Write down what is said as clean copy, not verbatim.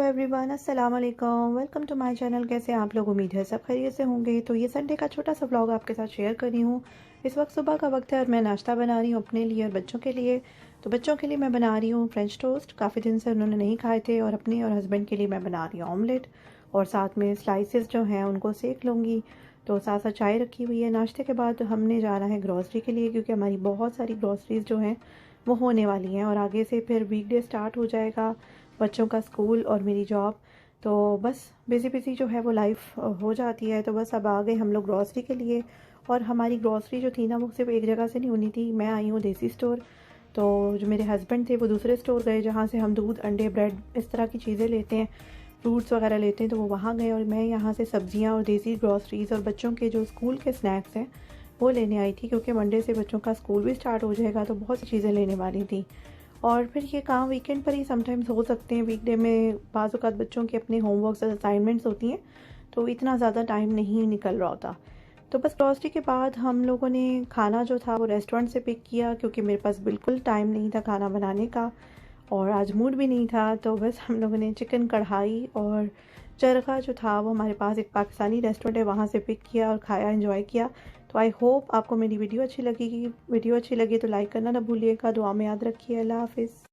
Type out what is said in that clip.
Everyone, अस्सलाम वालेकुम। Welcome to my channel. कैसे हैं आप लोग? उम्मीद है सब खैरियत से होंगे। तो ये संडे का छोटा सा व्लॉग आपके साथ शेयर कर रही हूँ। इस वक्त सुबह का वक्त है और मैं नाश्ता बना रही हूँ अपने लिए और बच्चों के लिए। तो बच्चों के लिए मैं बना रही हूँ फ्रेंच टोस्ट, काफ़ी दिन से उन्होंने नहीं खाए थे, और अपने और हस्बैंड के लिए मैं बना रही हूँ ऑमलेट, और साथ में स्लाइसेस जो हैं उनको सेक लूँगी। तो साथ साथ चाय रखी हुई है। नाश्ते के बाद हमने जाना है ग्रॉसरी के लिए, क्योंकि हमारी बहुत सारी ग्रॉसरीज जो हैं वो होने वाली हैं, और आगे से फिर वीकडे स्टार्ट हो जाएगा, बच्चों का स्कूल और मेरी जॉब। तो बस बिज़ी बिज़ी जो है वो लाइफ हो जाती है। तो बस अब आ गए हम लोग ग्रॉसरी के लिए। और हमारी ग्रॉसरी जो थी ना, वो सिर्फ एक जगह से नहीं होनी थी। मैं आई हूँ देसी स्टोर, तो जो मेरे हस्बैंड थे वो दूसरे स्टोर गए, जहाँ से हम दूध, अंडे, ब्रेड, इस तरह की चीज़ें लेते हैं, फ्रूट्स वगैरह लेते हैं। तो वो वहाँ गए और मैं यहाँ से सब्जियाँ और देसी ग्रॉसरीज़ और बच्चों के जो स्कूल के स्नैक्स हैं वो लेने आई थी, क्योंकि मंडे से बच्चों का स्कूल भी स्टार्ट हो जाएगा। तो बहुत सी चीज़ें लेने वाली थी। और फिर ये काम वीकेंड पर ही समटाइम्स हो सकते हैं। वीकडे में बाज़ औक़ात बच्चों के अपने होमवर्क्स और असाइनमेंट्स होती हैं, तो इतना ज़्यादा टाइम नहीं निकल रहा होता। तो बस ग्रॉसरी के बाद हम लोगों ने खाना जो था वो रेस्टोरेंट से पिक किया, क्योंकि मेरे पास बिल्कुल टाइम नहीं था खाना बनाने का, और आज मूड भी नहीं था। तो बस हम लोगों ने चिकन कढ़ाई और चरखा जो था वो हमारे पास एक पाकिस्तानी रेस्टोरेंट है, वहाँ से पिक किया और खाया, एंजॉय किया। तो आई होप आपको मेरी वीडियो अच्छी लगेगी। वीडियो अच्छी लगी तो लाइक करना ना भूलिएगा। दुआ में याद रखिए। अल्लाह हाफ़िज़।